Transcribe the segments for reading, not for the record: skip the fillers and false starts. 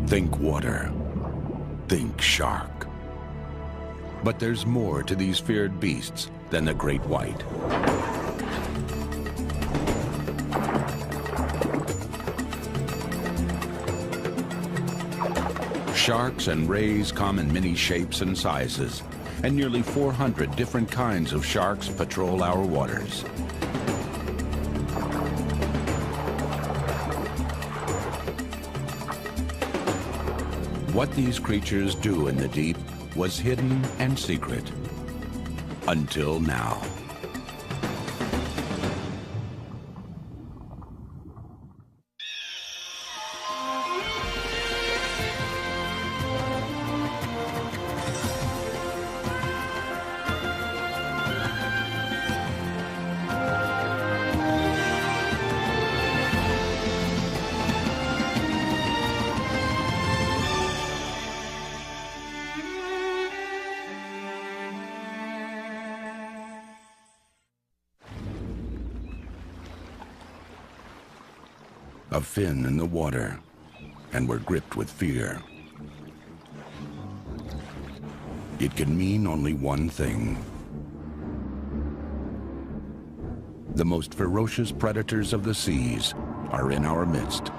Think water. Think shark. But there's more to these feared beasts than the great white. Sharks and rays come in many shapes and sizes, and nearly 400 different kinds of sharks patrol our waters. What these creatures do in the deep was hidden and secret until now. A fin in the water, and we're gripped with fear. It can mean only one thing. The most ferocious predators of the seas are in our midst.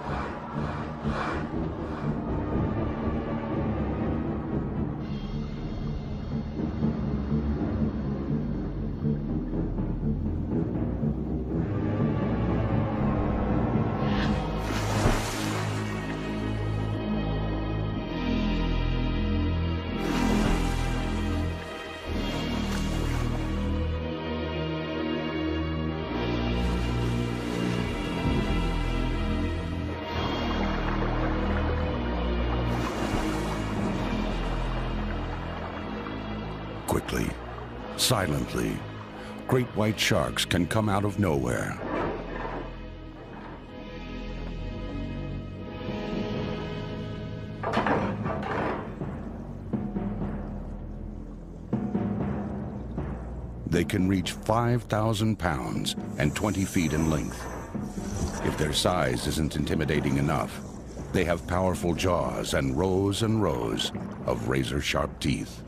Quickly, silently, great white sharks can come out of nowhere. They can reach 5,000 pounds and 20 feet in length. If their size isn't intimidating enough, they have powerful jaws and rows of razor-sharp teeth.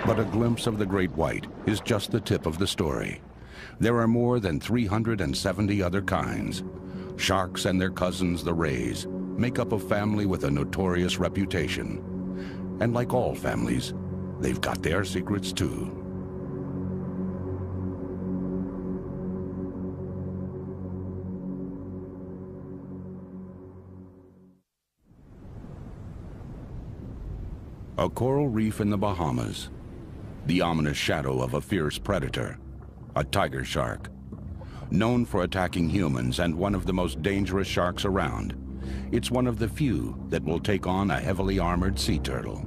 But a glimpse of the great white is just the tip of the story. There are more than 370 other kinds. Sharks and their cousins, the rays, make up a family with a notorious reputation. And like all families, they've got their secrets too. A coral reef in the Bahamas. The ominous shadow of a fierce predator, a tiger shark. Known for attacking humans and one of the most dangerous sharks around, it's one of the few that will take on a heavily armored sea turtle.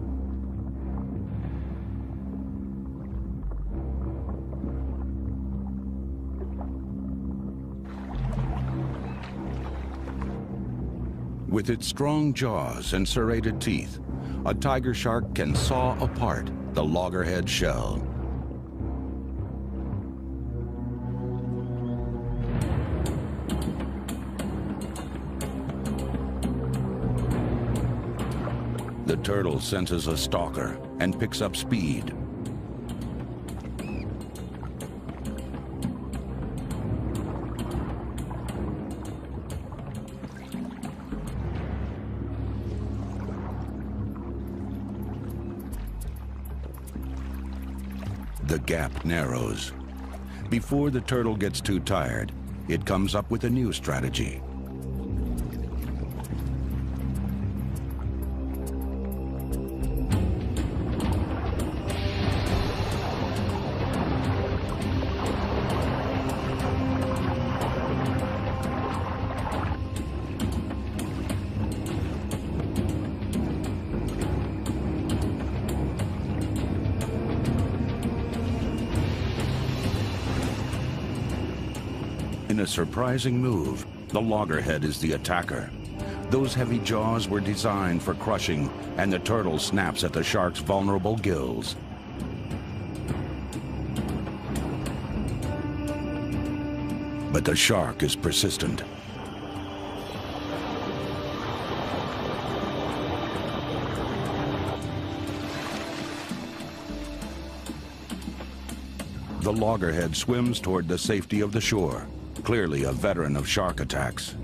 With its strong jaws and serrated teeth, a tiger shark can saw apart the loggerhead shell. The turtle senses a stalker and picks up speed. The gap narrows. Before the turtle gets too tired, it comes up with a new strategy. In a surprising move, the loggerhead is the attacker. Those heavy jaws were designed for crushing, and the turtle snaps at the shark's vulnerable gills. But the shark is persistent. The loggerhead swims toward the safety of the shore, clearly a veteran of shark attacks.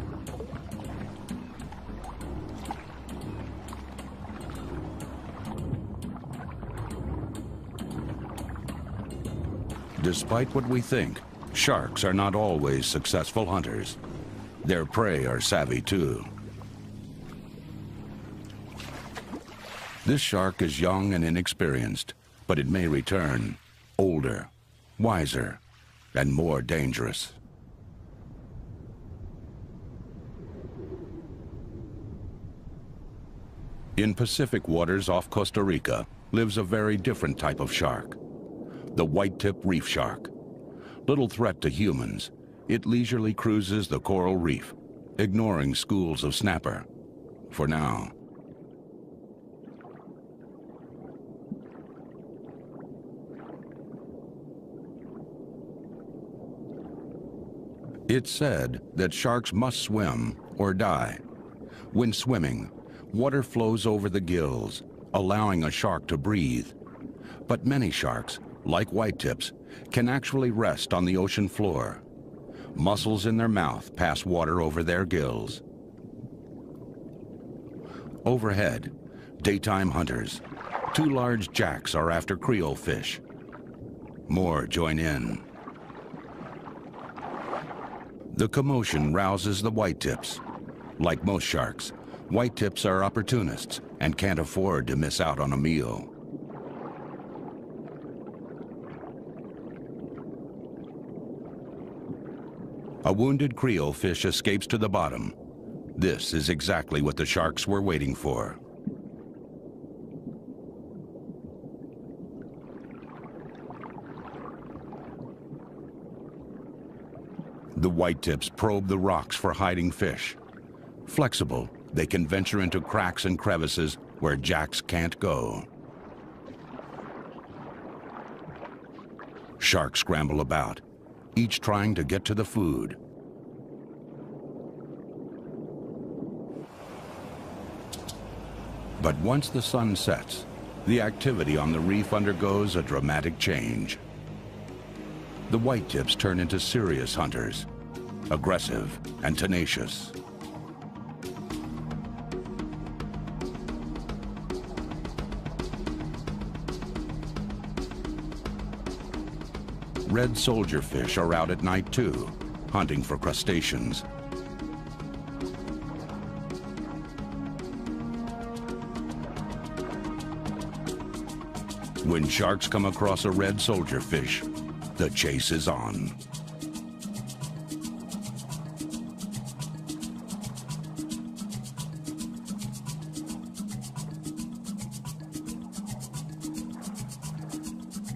Despite what we think, sharks are not always successful hunters. Their prey are savvy too. This shark is young and inexperienced, but it may return, older, wiser, and more dangerous. In Pacific waters off Costa Rica lives a very different type of shark, the white-tip reef shark. Little threat to humans, it leisurely cruises the coral reef, ignoring schools of snapper, for now. It's said that sharks must swim or die. When swimming, water flows over the gills, allowing a shark to breathe. But many sharks, like whitetips, can actually rest on the ocean floor. Muscles in their mouth pass water over their gills. Overhead, daytime hunters. 2 large jacks are after Creole fish. More join in. The commotion rouses the whitetips. Like most sharks, whitetips are opportunists and can't afford to miss out on a meal. A wounded Creole fish escapes to the bottom. This is exactly what the sharks were waiting for. The whitetips probe the rocks for hiding fish. Flexible, they can venture into cracks and crevices where jacks can't go. Sharks scramble about, each trying to get to the food. But once the sun sets, the activity on the reef undergoes a dramatic change. The whitetips turn into serious hunters, aggressive and tenacious. Red soldier fish are out at night too, hunting for crustaceans. When sharks come across a red soldier fish, the chase is on.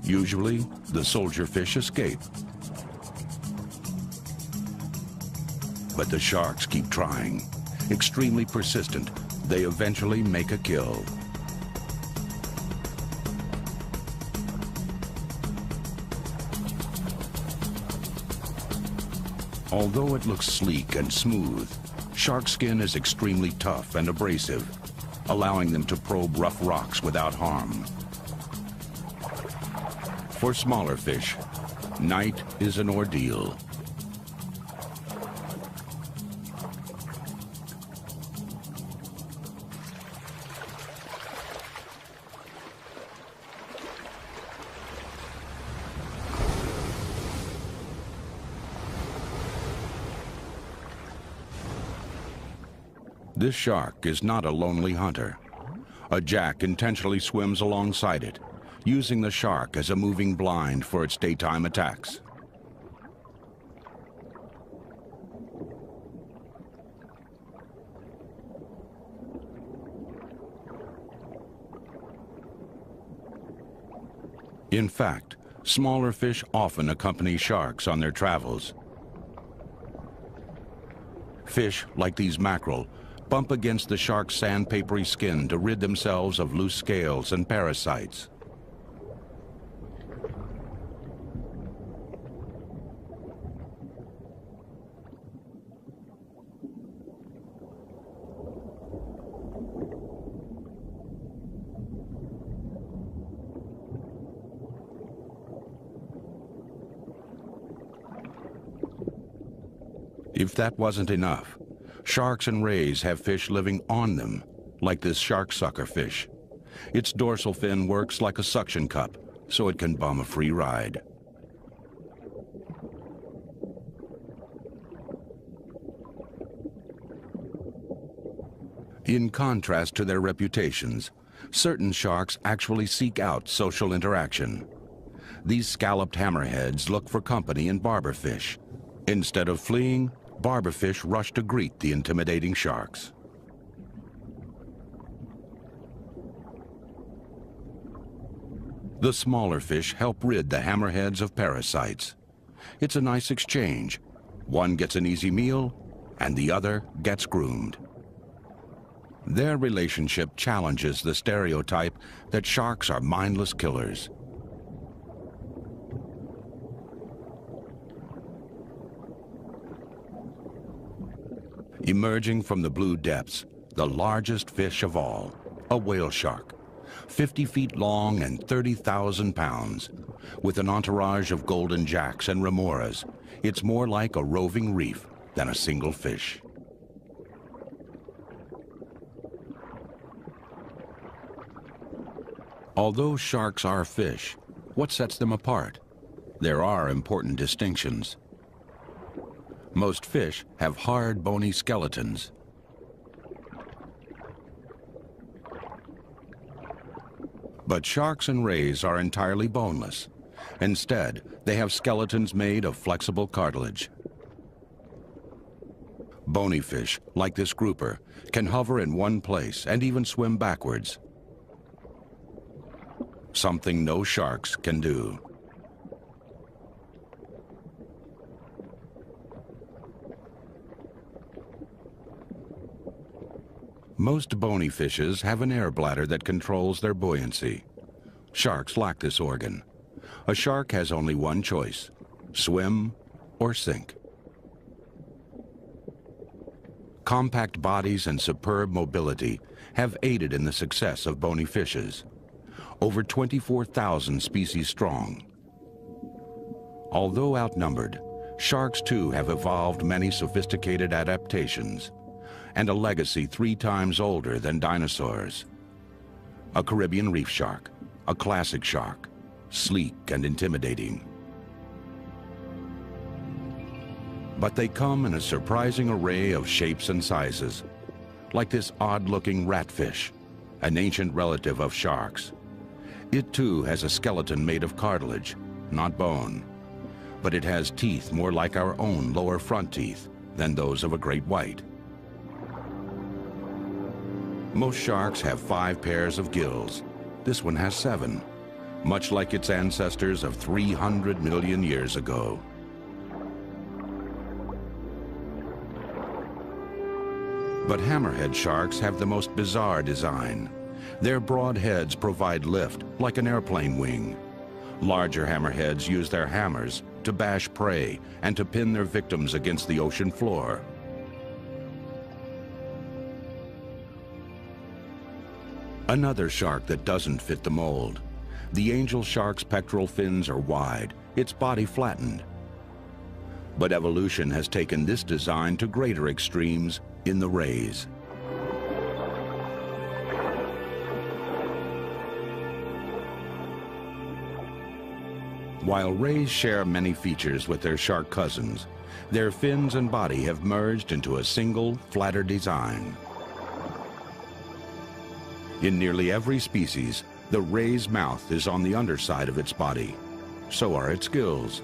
Usually, the soldier fish escape. But the sharks keep trying. Extremely persistent, they eventually make a kill. Although it looks sleek and smooth, shark skin is extremely tough and abrasive, allowing them to probe rough rocks without harm. For smaller fish, night is an ordeal. This shark is not a lonely hunter. A jack intentionally swims alongside it, using the shark as a moving blind for its daytime attacks. In fact, smaller fish often accompany sharks on their travels. Fish, like these mackerel, bump against the shark's sandpapery skin to rid themselves of loose scales and parasites. If that wasn't enough, sharks and rays have fish living on them, like this shark sucker fish. Its dorsal fin works like a suction cup, so it can bum a free ride. In contrast to their reputations, certain sharks actually seek out social interaction. These scalloped hammerheads look for company in barberfish. Instead of fleeing, barberfish rush to greet the intimidating sharks. The smaller fish help rid the hammerheads of parasites. It's a nice exchange. One gets an easy meal, and the other gets groomed. Their relationship challenges the stereotype that sharks are mindless killers. Emerging from the blue depths, the largest fish of all, a whale shark, 50 feet long and 30,000 pounds. With an entourage of golden jacks and remoras, it's more like a roving reef than a single fish. Although sharks are fish, what sets them apart? There are important distinctions. Most fish have hard, bony skeletons. But sharks and rays are entirely boneless. Instead, they have skeletons made of flexible cartilage. Bony fish, like this grouper, can hover in one place and even swim backwards. Something no sharks can do. Most bony fishes have an air bladder that controls their buoyancy. Sharks lack this organ. A shark has only one choice: swim or sink. Compact bodies and superb mobility have aided in the success of bony fishes. Over 24,000 species strong. Although outnumbered, sharks too have evolved many sophisticated adaptations and a legacy 3 times older than dinosaurs. A Caribbean reef shark, a classic shark, sleek and intimidating. But they come in a surprising array of shapes and sizes, like this odd-looking ratfish, an ancient relative of sharks. It too has a skeleton made of cartilage, not bone, but it has teeth more like our own lower front teeth than those of a great white. Most sharks have 5 pairs of gills. This one has 7, much like its ancestors of 300 million years ago. But hammerhead sharks have the most bizarre design. Their broad heads provide lift like an airplane wing. Larger hammerheads use their hammers to bash prey and to pin their victims against the ocean floor. Another shark that doesn't fit the mold. The angel shark's pectoral fins are wide, its body flattened. But evolution has taken this design to greater extremes in the rays. While rays share many features with their shark cousins, their fins and body have merged into a single, flatter design. In nearly every species, the ray's mouth is on the underside of its body. So are its gills.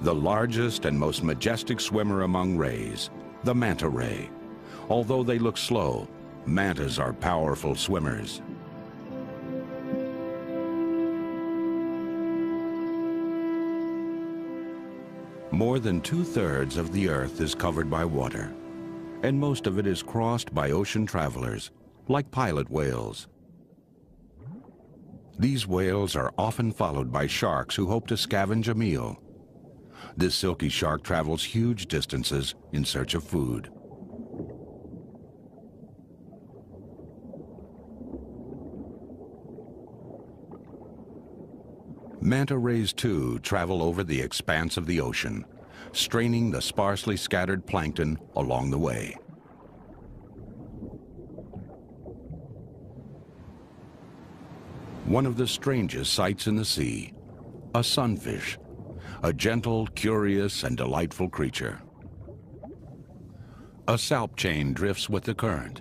The largest and most majestic swimmer among rays, the manta ray. Although they look slow, mantas are powerful swimmers. More than 2/3 of the Earth is covered by water, and most of it is crossed by ocean travelers, like pilot whales. These whales are often followed by sharks who hope to scavenge a meal. This silky shark travels huge distances in search of food. Manta rays, too, travel over the expanse of the ocean, straining the sparsely scattered plankton along the way. One of the strangest sights in the sea, a sunfish, a gentle, curious, and delightful creature. A salp chain drifts with the current.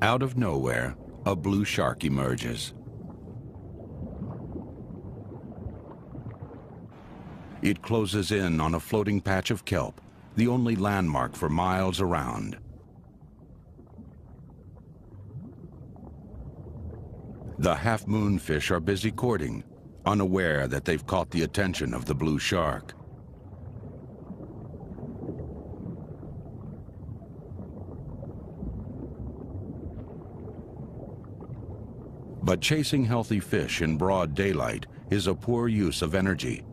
Out of nowhere, a blue shark emerges. It closes in on a floating patch of kelp, the only landmark for miles around. The half-moon fish are busy courting, unaware that they've caught the attention of the blue shark. But chasing healthy fish in broad daylight is a poor use of energy.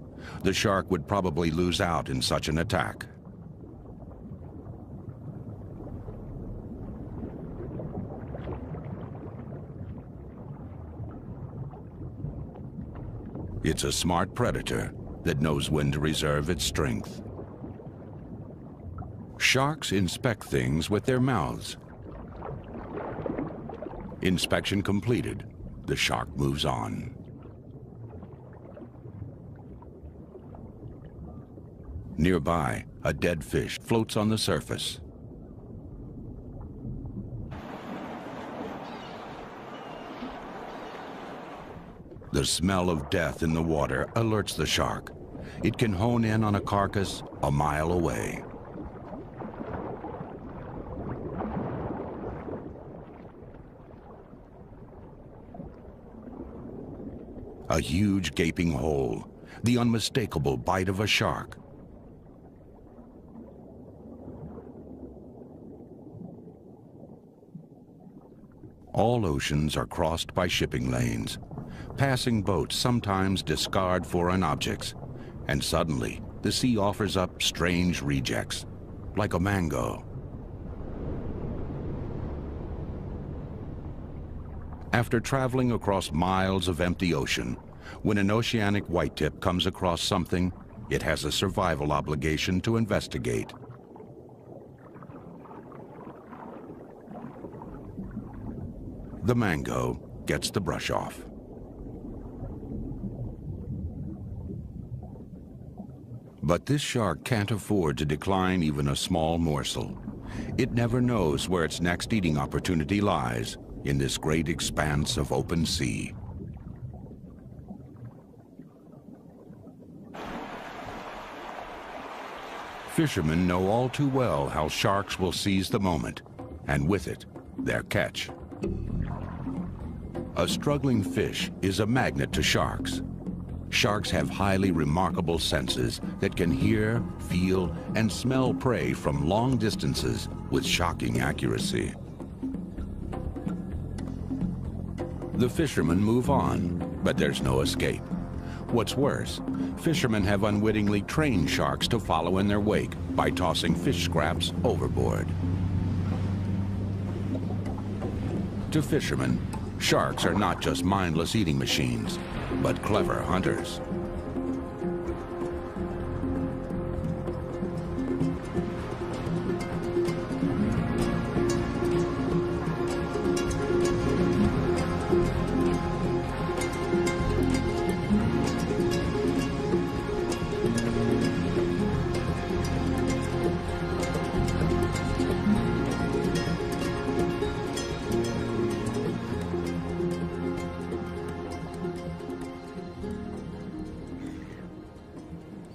The shark would probably lose out in such an attack. It's a smart predator that knows when to reserve its strength. Sharks inspect things with their mouths. Inspection completed. The shark moves on. Nearby, a dead fish floats on the surface. The smell of death in the water alerts the shark. It can hone in on a carcass a mile away. A huge gaping hole, the unmistakable bite of a shark. All oceans are crossed by shipping lanes. Passing boats sometimes discard foreign objects, and suddenly the sea offers up strange rejects, like a mango. After traveling across miles of empty ocean, when an oceanic whitetip comes across something, it has a survival obligation to investigate. The mango gets the brush off. But this shark can't afford to decline even a small morsel. It never knows where its next eating opportunity lies in this great expanse of open sea. Fishermen know all too well how sharks will seize the moment, and with it, their catch. A struggling fish is a magnet to sharks. Sharks have highly remarkable senses that can hear, feel, and smell prey from long distances with shocking accuracy. The fishermen move on, but there's no escape. What's worse, fishermen have unwittingly trained sharks to follow in their wake by tossing fish scraps overboard. To fishermen, sharks are not just mindless eating machines, but clever hunters.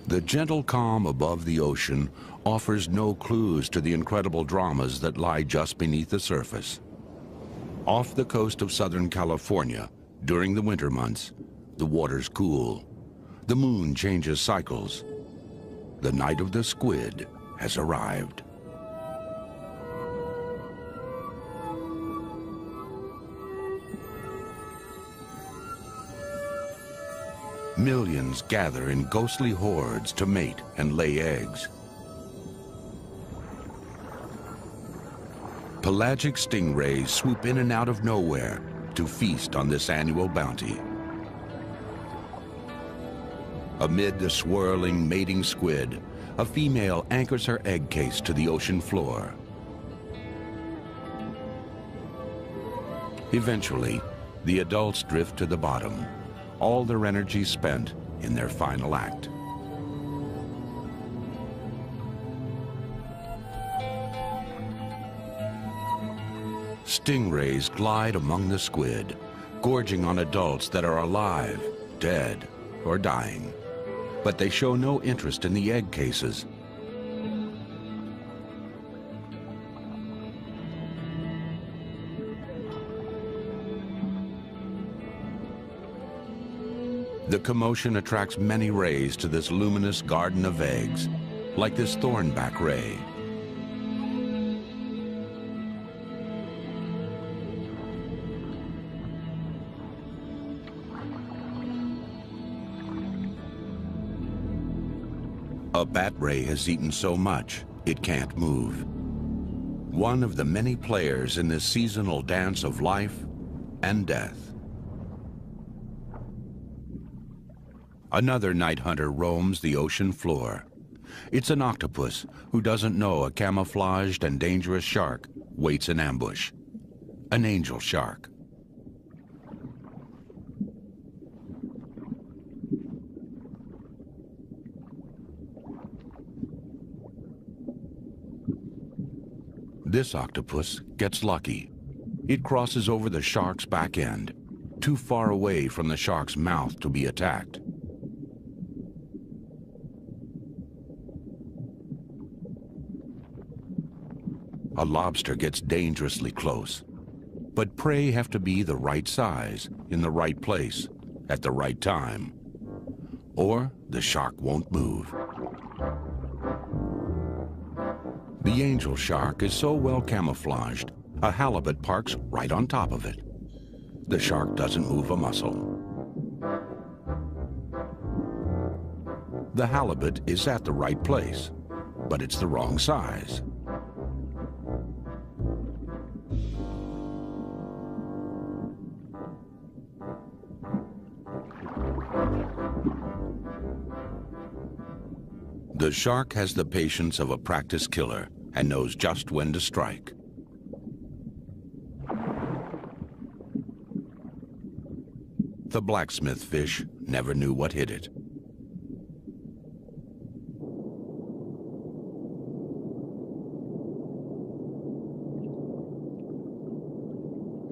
The gentle calm above the ocean offers no clues to the incredible dramas that lie just beneath the surface. Off the coast of Southern California, during the winter months, the waters cool. The moon changes cycles. The night of the squid has arrived. Millions gather in ghostly hordes to mate and lay eggs. Pelagic stingrays swoop in and out of nowhere to feast on this annual bounty. Amid the swirling, mating squid, a female anchors her egg case to the ocean floor. Eventually, the adults drift to the bottom, all their energy spent in their final act. Stingrays glide among the squid, gorging on adults that are alive, dead, or dying. But they show no interest in the egg cases. The commotion attracts many rays to this luminous garden of eggs, like this thornback ray. A bat ray has eaten so much, it can't move. One of the many players in this seasonal dance of life and death. Another night hunter roams the ocean floor. It's an octopus who doesn't know a camouflaged and dangerous shark waits in ambush. An angel shark. This octopus gets lucky. It crosses over the shark's back end, too far away from the shark's mouth to be attacked. A lobster gets dangerously close, but prey have to be the right size, in the right place, at the right time, or the shark won't move. The angel shark is so well camouflaged, a halibut parks right on top of it. The shark doesn't move a muscle. The halibut is at the right place, but it's the wrong size. The shark has the patience of a practiced killer and knows just when to strike. The blacksmith fish never knew what hit it.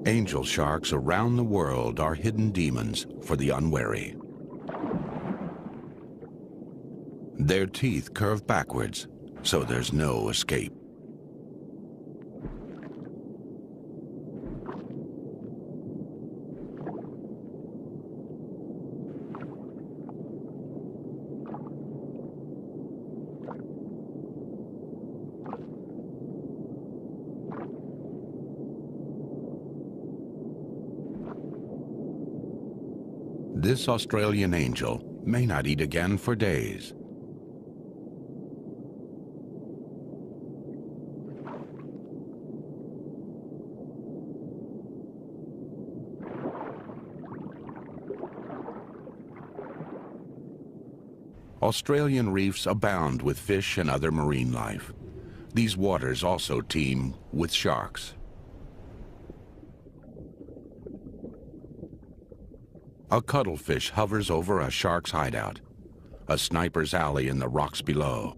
Angel sharks around the world are hidden demons for the unwary. Their teeth curve backwards, so there's no escape. This Australian angel may not eat again for days. Australian reefs abound with fish and other marine life. These waters also teem with sharks. A cuttlefish hovers over a shark's hideout, a sniper's alley in the rocks below.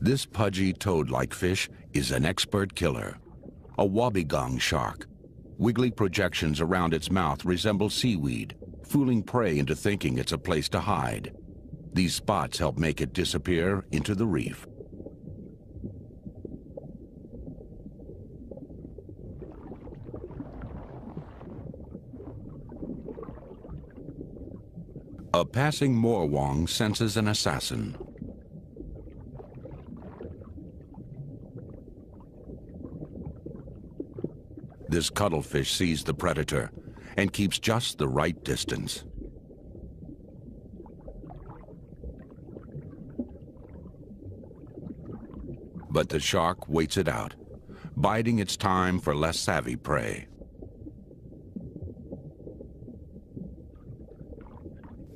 This pudgy toad-like fish is an expert killer, a wobbegong shark. Wiggly projections around its mouth resemble seaweed, fooling prey into thinking it's a place to hide. These spots help make it disappear into the reef. A passing morwong senses an assassin. This cuttlefish sees the predator and keeps just the right distance. But the shark waits it out, biding its time for less savvy prey.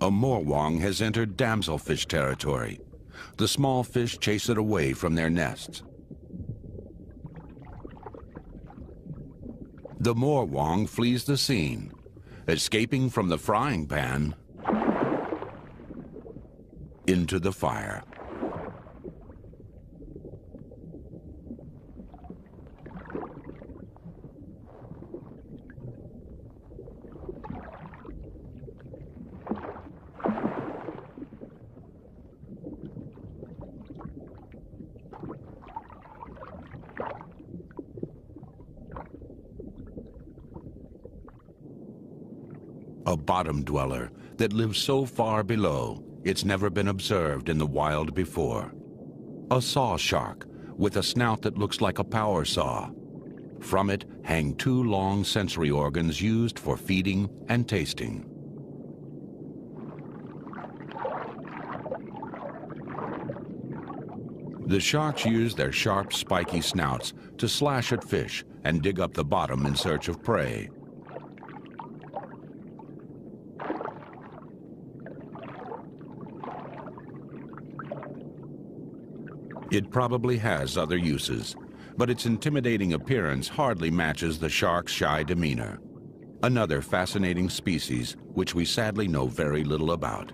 A morwong has entered damselfish territory. The small fish chase it away from their nests. The morwong flees the scene, escaping from the frying pan into the fire. A bottom dweller that lives so far below it's never been observed in the wild before. A saw shark with a snout that looks like a power saw. From it hang two long sensory organs used for feeding and tasting. The sharks use their sharp, spiky snouts to slash at fish and dig up the bottom in search of prey. It probably has other uses, but its intimidating appearance hardly matches the shark's shy demeanor. Another fascinating species which we sadly know very little about.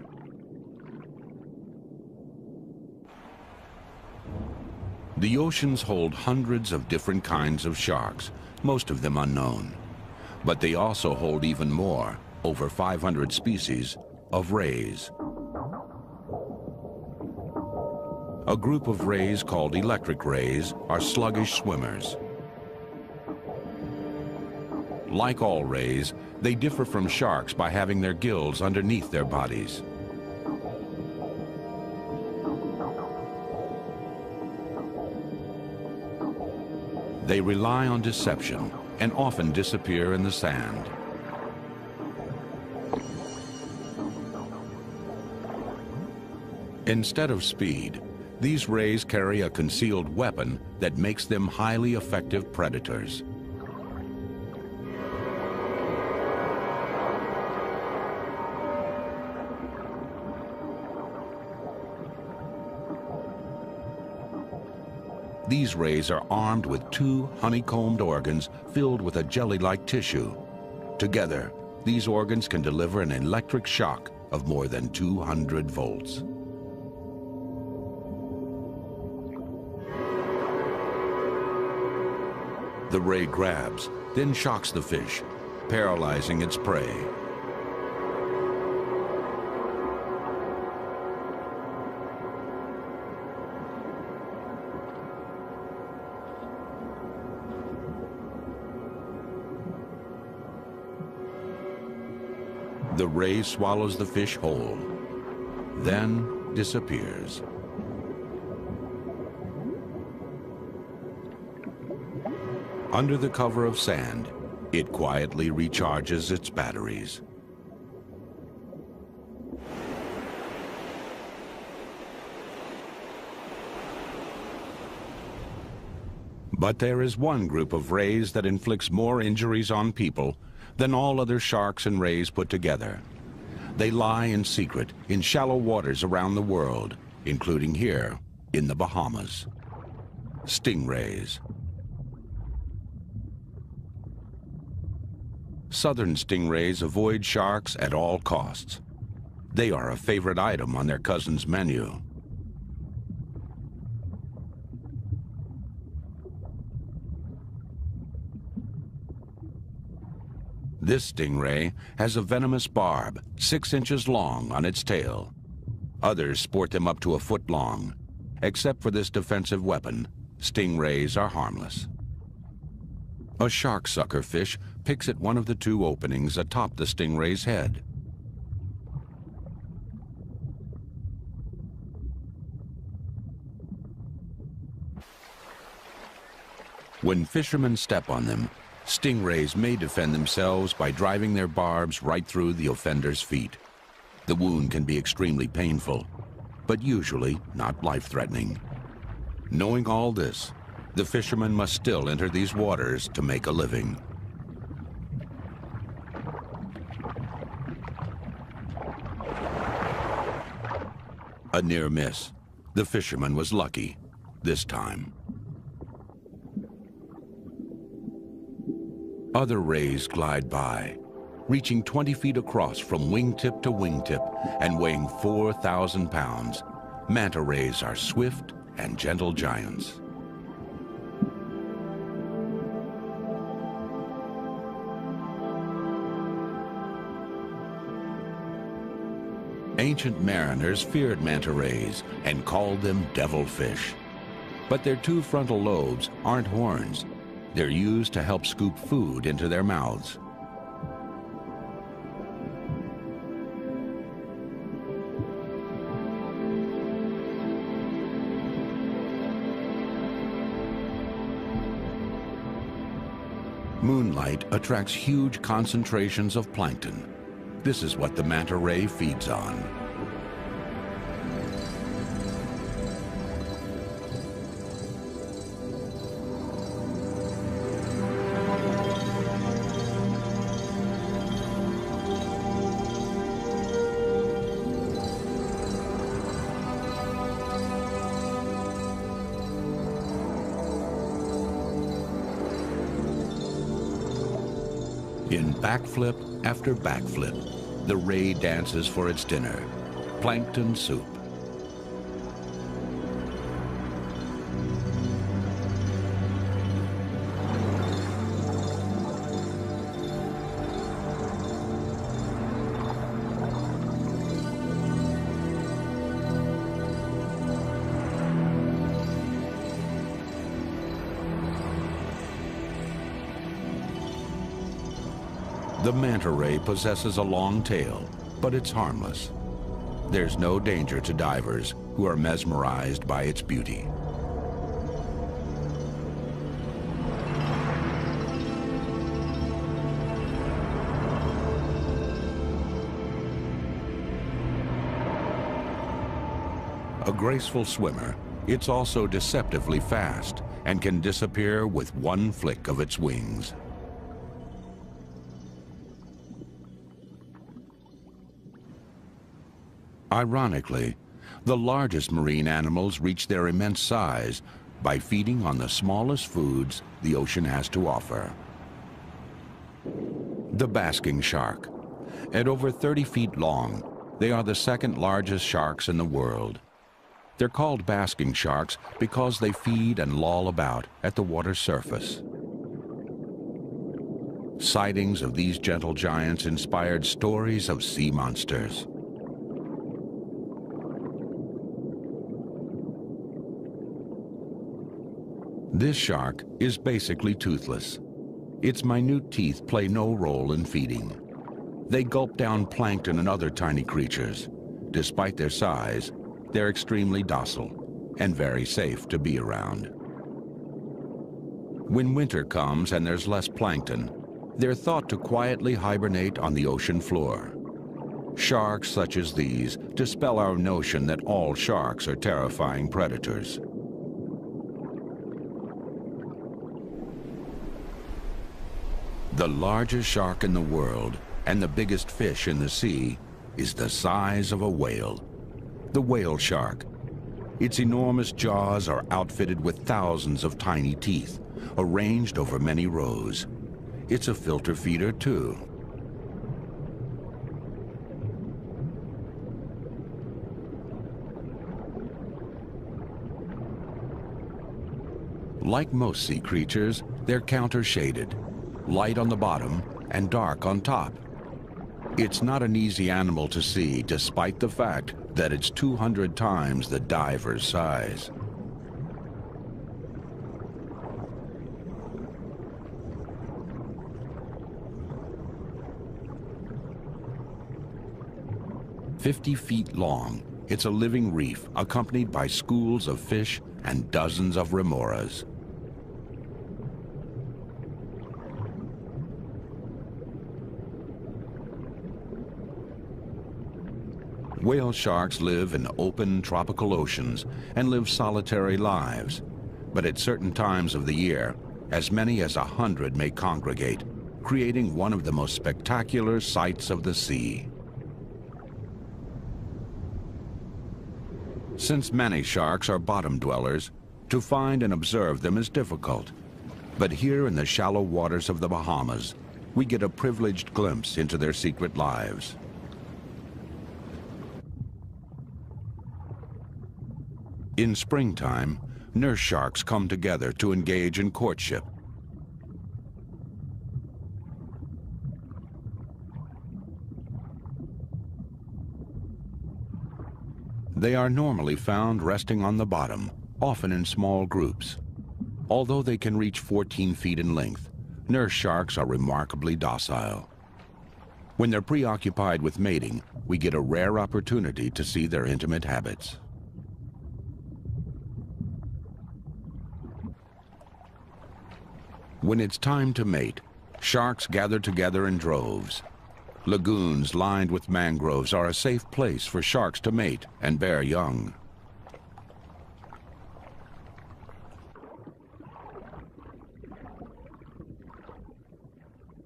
The oceans hold hundreds of different kinds of sharks, most of them unknown. But they also hold even more, over 500 species, of rays. A group of rays called electric rays are sluggish swimmers. Like all rays, they differ from sharks by having their gills underneath their bodies. They rely on deception and often disappear in the sand. Instead of speed, these rays carry a concealed weapon that makes them highly effective predators. These rays are armed with two honeycombed organs filled with a jelly-like tissue. Together, these organs can deliver an electric shock of more than 200 volts. The ray grabs, then shocks the fish, paralyzing its prey. The ray swallows the fish whole, then disappears. Under the cover of sand, it quietly recharges its batteries. But there is one group of rays that inflicts more injuries on people than all other sharks and rays put together. They lie in secret in shallow waters around the world, including here in the Bahamas. Stingrays. Southern stingrays avoid sharks at all costs. They are a favorite item on their cousin's menu. This stingray has a venomous barb 6 inches long on its tail. Others sport them up to a foot long. Except for this defensive weapon, stingrays are harmless. A shark sucker fish picks at one of the two openings atop the stingray's head. When fishermen step on them, stingrays may defend themselves by driving their barbs right through the offender's feet. The wound can be extremely painful, but usually not life-threatening. Knowing all this, the fishermen must still enter these waters to make a living. A near miss. The fisherman was lucky this time. Other rays glide by, reaching 20 feet across from wingtip to wingtip and weighing 4,000 pounds. Manta rays are swift and gentle giants. Ancient mariners feared manta rays and called them devilfish. But their two frontal lobes aren't horns. They're used to help scoop food into their mouths. Moonlight attracts huge concentrations of plankton. This is what the manta ray feeds on. In backflip after backflip, the ray dances for its dinner, plankton soup. The manta ray possesses a long tail, but it's harmless. There's no danger to divers who are mesmerized by its beauty. A graceful swimmer, it's also deceptively fast and can disappear with one flick of its wings. Ironically, the largest marine animals reach their immense size by feeding on the smallest foods the ocean has to offer. The basking shark. At over 30 feet long, they are the second largest sharks in the world. They're called basking sharks because they feed and loll about at the water's surface. Sightings of these gentle giants inspired stories of sea monsters. This shark is basically toothless. Its minute teeth play no role in feeding. They gulp down plankton and other tiny creatures. Despite their size, they're extremely docile and very safe to be around. When winter comes and there's less plankton, they're thought to quietly hibernate on the ocean floor. Sharks such as these dispel our notion that all sharks are terrifying predators. The largest shark in the world and the biggest fish in the sea is the size of a whale. The whale shark. Its enormous jaws are outfitted with thousands of tiny teeth, arranged over many rows. It's a filter feeder too. Like most sea creatures, they're counter-shaded. Light on the bottom and dark on top. It's not an easy animal to see, despite the fact that it's 200 times the diver's size. "50 feet long, it's a living reef accompanied by schools of fish and dozens of remoras. Whale sharks live in open tropical oceans and live solitary lives. But at certain times of the year, as many as 100 may congregate, creating one of the most spectacular sights of the sea. Since many sharks are bottom dwellers, to find and observe them is difficult. But here in the shallow waters of the Bahamas, we get a privileged glimpse into their secret lives. In springtime, nurse sharks come together to engage in courtship. They are normally found resting on the bottom, often in small groups. Although they can reach 14 feet in length, nurse sharks are remarkably docile. When they're preoccupied with mating, we get a rare opportunity to see their intimate habits. When it's time to mate, sharks gather together in droves. Lagoons lined with mangroves are a safe place for sharks to mate and bear young.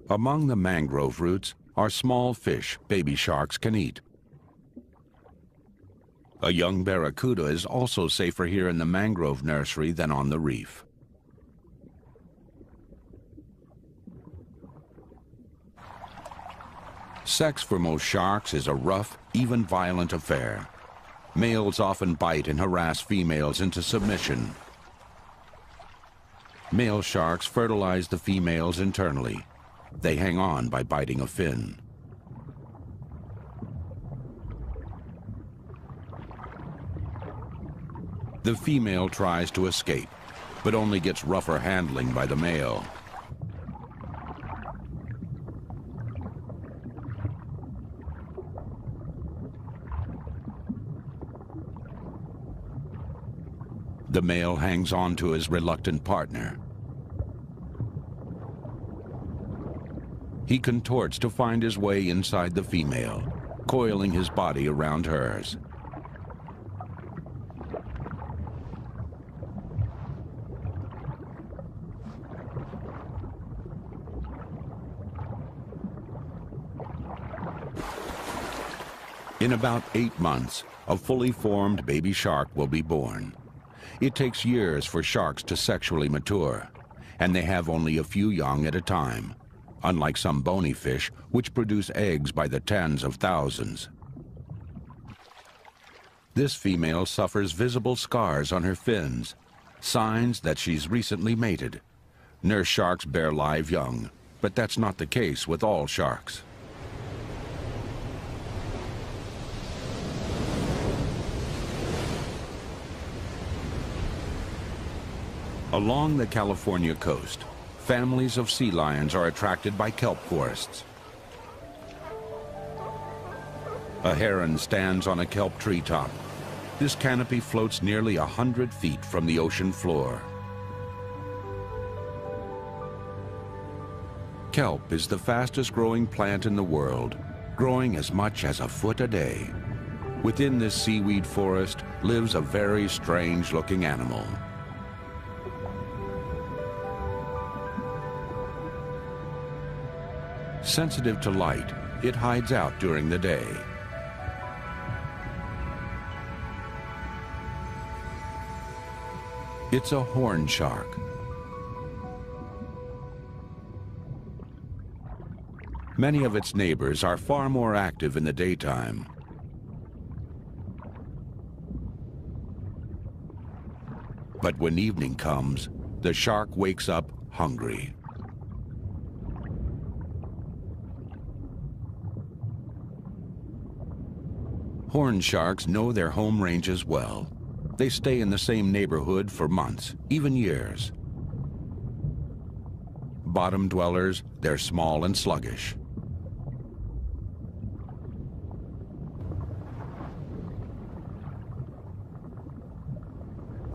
Among the mangrove roots are small fish baby sharks can eat. A young barracuda is also safer here in the mangrove nursery than on the reef. Sex for most sharks is a rough, even violent affair. Males often bite and harass females into submission. Male sharks fertilize the females internally. They hang on by biting a fin. The female tries to escape, but only gets rougher handling by the male. The male hangs on to his reluctant partner. He contorts to find his way inside the female, coiling his body around hers. In about 8 months, a fully formed baby shark will be born. It takes years for sharks to sexually mature, and they have only a few young at a time, unlike some bony fish, which produce eggs by the tens of thousands. This female suffers visible scars on her fins, signs that she's recently mated. Nurse sharks bear live young, but that's not the case with all sharks. Along the California coast, families of sea lions are attracted by kelp forests. A heron stands on a kelp treetop. This canopy floats nearly 100 feet from the ocean floor. Kelp is the fastest growing plant in the world, growing as much as a foot a day. Within this seaweed forest lives a very strange looking animal. Sensitive to light, it hides out during the day. It's a horn shark. Many of its neighbors are far more active in the daytime. But when evening comes, the shark wakes up hungry. Horn sharks know their home ranges well. They stay in the same neighborhood for months, even years. Bottom dwellers, they're small and sluggish.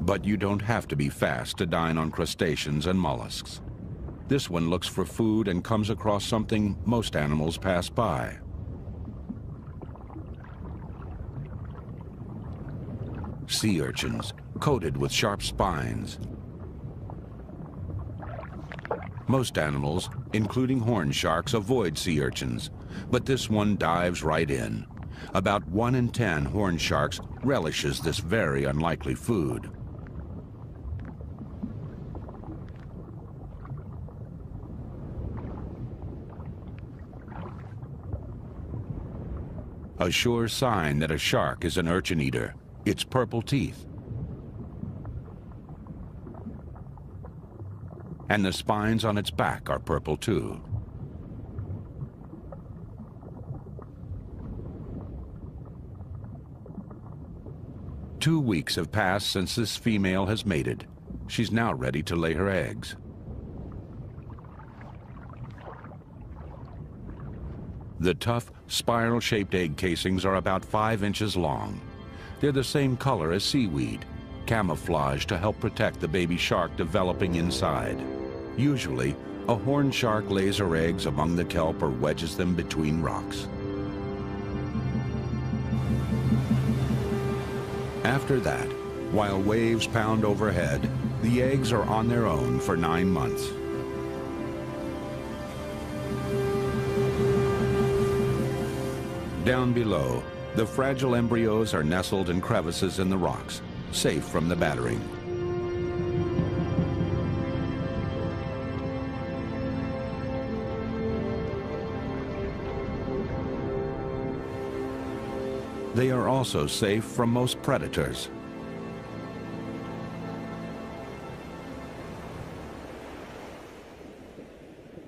But you don't have to be fast to dine on crustaceans and mollusks. This one looks for food and comes across something most animals pass by. sea urchins, coated with sharp spines. Most animals, including horn sharks, avoid sea urchins, but this one dives right in. About 1 in 10 horn sharks relishes this very unlikely food. A sure sign that a shark is an urchin eater, its purple teeth. And the spines on its back are purple too. Two weeks have passed since this female has mated. She's now ready to lay her eggs. The tough, spiral-shaped egg casings are about 5 inches long. They're the same color as seaweed, camouflaged to help protect the baby shark developing inside. Usually, a horn shark lays her eggs among the kelp or wedges them between rocks. After that, while waves pound overhead, the eggs are on their own for 9 months. Down below, the fragile embryos are nestled in crevices in the rocks, safe from the battering. They are also safe from most predators.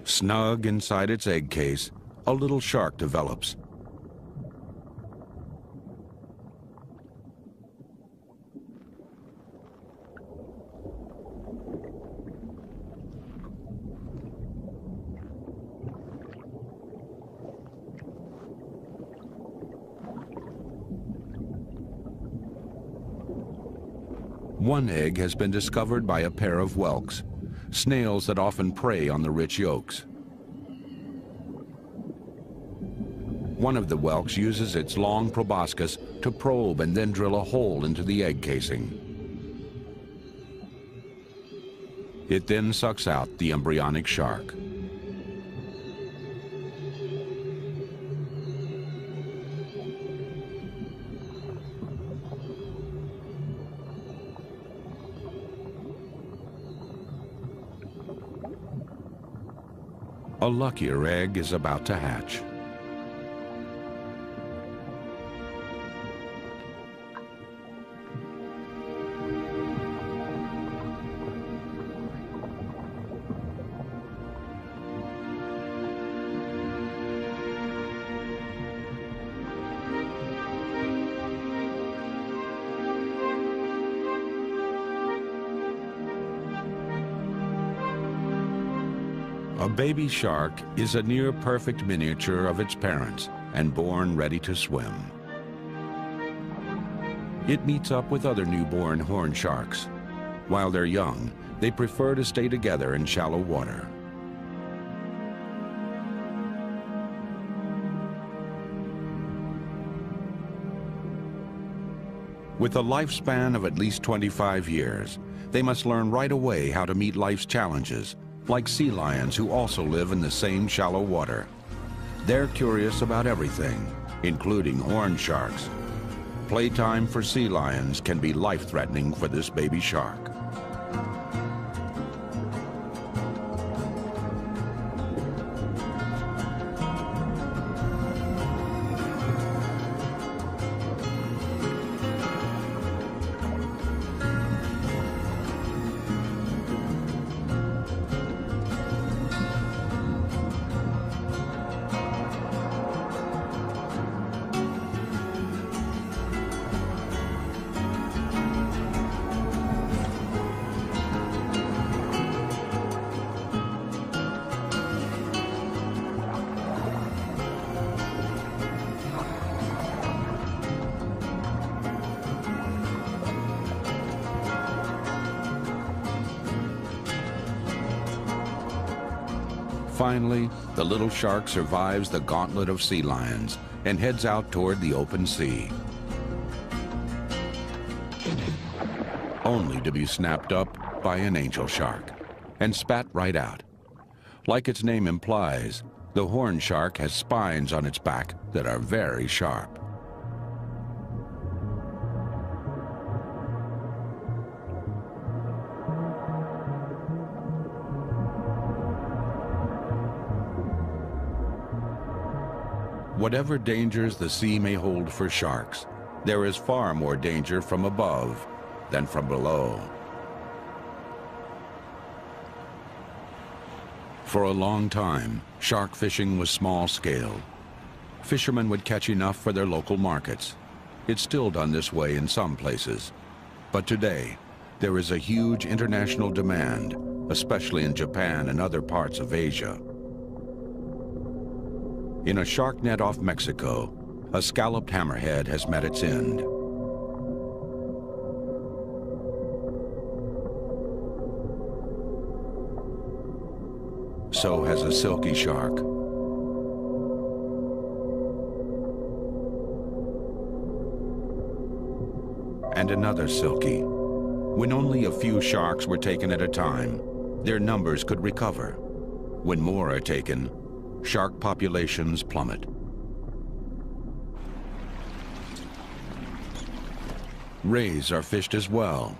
Snug inside its egg case, a little shark develops. One egg has been discovered by a pair of whelks, snails that often prey on the rich yolks. One of the whelks uses its long proboscis to probe and then drill a hole into the egg casing. It then sucks out the embryonic shark. A luckier egg is about to hatch. A baby shark is a near-perfect miniature of its parents and born ready to swim. It meets up with other newborn horn sharks. While they're young, they prefer to stay together in shallow water. With a lifespan of at least 25 years, they must learn right away how to meet life's challenges, like sea lions who also live in the same shallow water. They're curious about everything, including horn sharks. Playtime for sea lions can be life-threatening for this baby shark. Finally, the little shark survives the gauntlet of sea lions and heads out toward the open sea. only to be snapped up by an angel shark and spat right out. Like its name implies, the horn shark has spines on its back that are very sharp. Whatever dangers the sea may hold for sharks, there is far more danger from above than from below. For a long time, shark fishing was small scale. Fishermen would catch enough for their local markets. It's still done this way in some places. But today, there is a huge international demand, especially in Japan and other parts of Asia. In a shark net off Mexico, a scalloped hammerhead has met its end. So has a silky shark. And another silky. When only a few sharks were taken at a time, their numbers could recover. When more are taken, shark populations plummet. Rays are fished as well.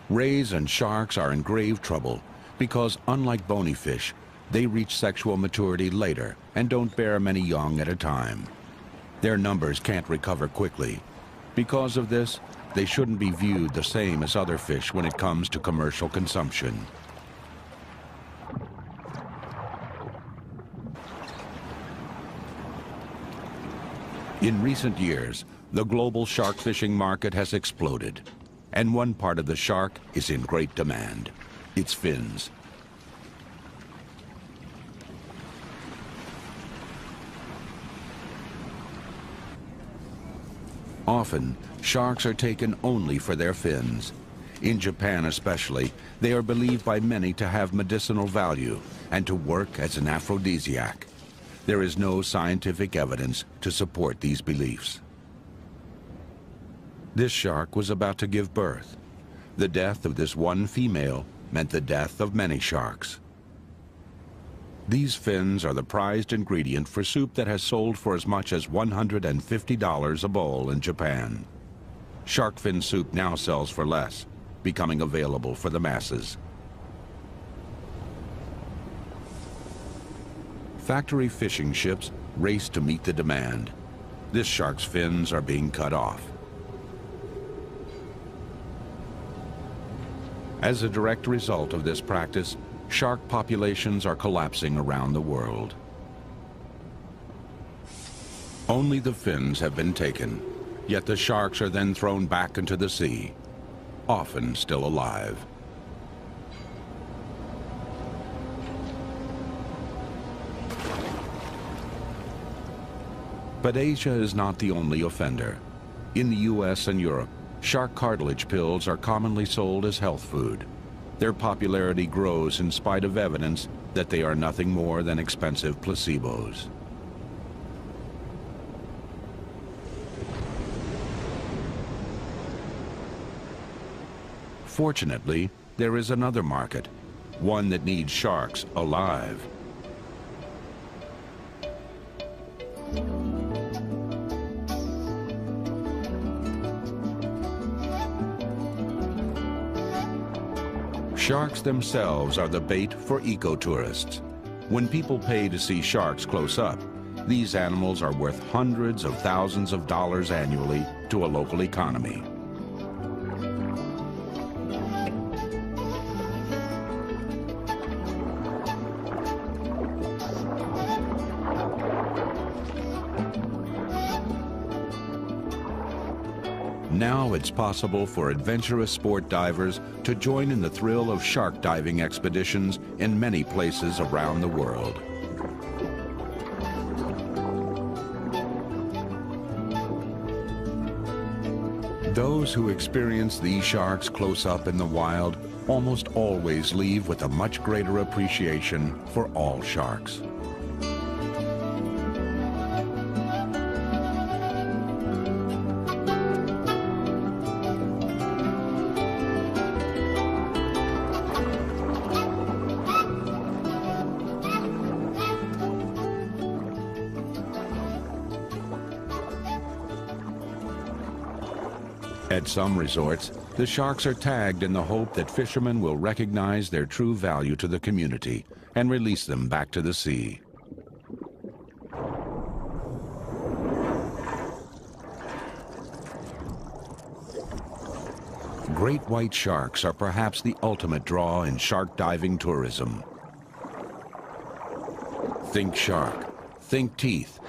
Rays and sharks are in grave trouble because, unlike bony fish, they reach sexual maturity later and don't bear many young at a time. Their numbers can't recover quickly. Because of this, they shouldn't be viewed the same as other fish when it comes to commercial consumption. In recent years, the global shark fishing market has exploded, and one part of the shark is in great demand: its fins. Often, sharks are taken only for their fins. In Japan especially, they are believed by many to have medicinal value and to work as an aphrodisiac. There is no scientific evidence to support these beliefs. This shark was about to give birth. The death of this one female meant the death of many sharks. These fins are the prized ingredient for soup that has sold for as much as $150 a bowl in Japan. Shark fin soup now sells for less, becoming available for the masses. Factory fishing ships race to meet the demand. This shark's fins are being cut off. As a direct result of this practice, shark populations are collapsing around the world. Only the fins have been taken, yet the sharks are then thrown back into the sea, often still alive. But Asia is not the only offender. In the US and Europe, shark cartilage pills are commonly sold as health food. Their popularity grows in spite of evidence that they are nothing more than expensive placebos. Fortunately, there is another market, one that needs sharks alive. Sharks themselves are the bait for eco-tourists. When people pay to see sharks close up, these animals are worth hundreds of thousands of dollars annually to a local economy. Now it's possible for adventurous sport divers to join in the thrill of shark diving expeditions in many places around the world. Those who experience these sharks close up in the wild almost always leave with a much greater appreciation for all sharks. At some resorts, the sharks are tagged in the hope that fishermen will recognize their true value to the community and release them back to the sea. Great white sharks are perhaps the ultimate draw in shark diving tourism. Think shark, think teeth,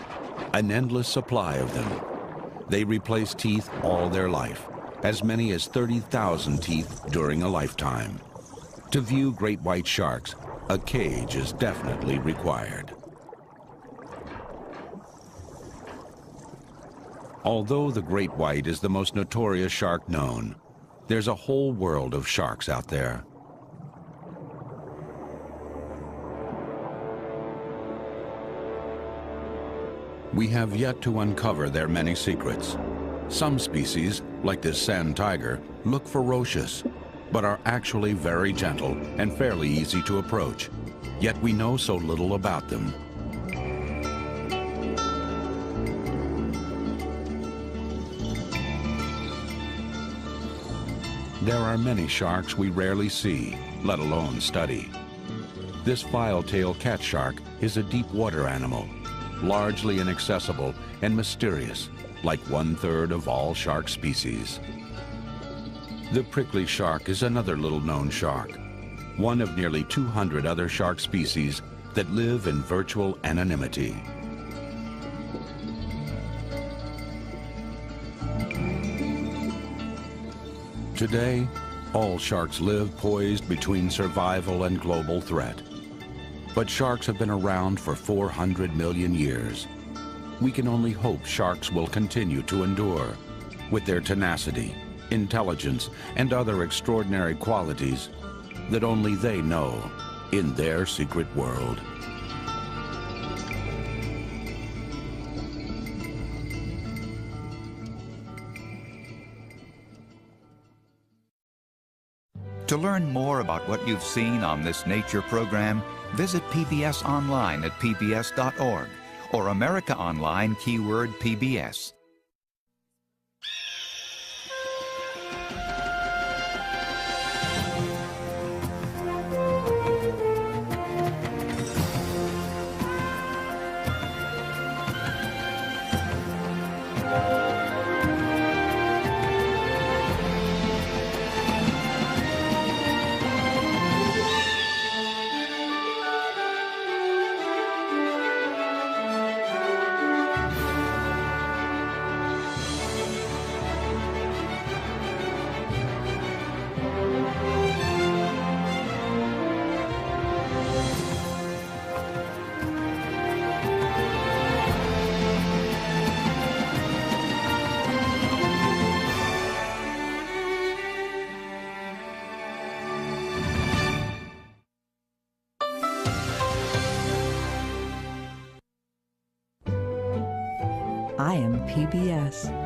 an endless supply of them. They replace teeth all their life, as many as 30,000 teeth during a lifetime. To view great white sharks, a cage is definitely required. Although the great white is the most notorious shark known, there's a whole world of sharks out there. We have yet to uncover their many secrets. Some species, like this sand tiger, look ferocious, but are actually very gentle and fairly easy to approach. Yet we know so little about them. There are many sharks we rarely see, let alone study. This file-tailed cat shark is a deep water animal, largely inaccessible and mysterious, like 1/3 of all shark species. The prickly shark is another little-known shark, one of nearly 200 other shark species that live in virtual anonymity. Today, all sharks live poised between survival and global threat. But sharks have been around for 400 million years. We can only hope sharks will continue to endure. With their tenacity, intelligence, and other extraordinary qualities that only they know in their secret world. To learn more about what you've seen on this nature program, visit PBS online at pbs.org or America Online keyword PBS. I am PBS.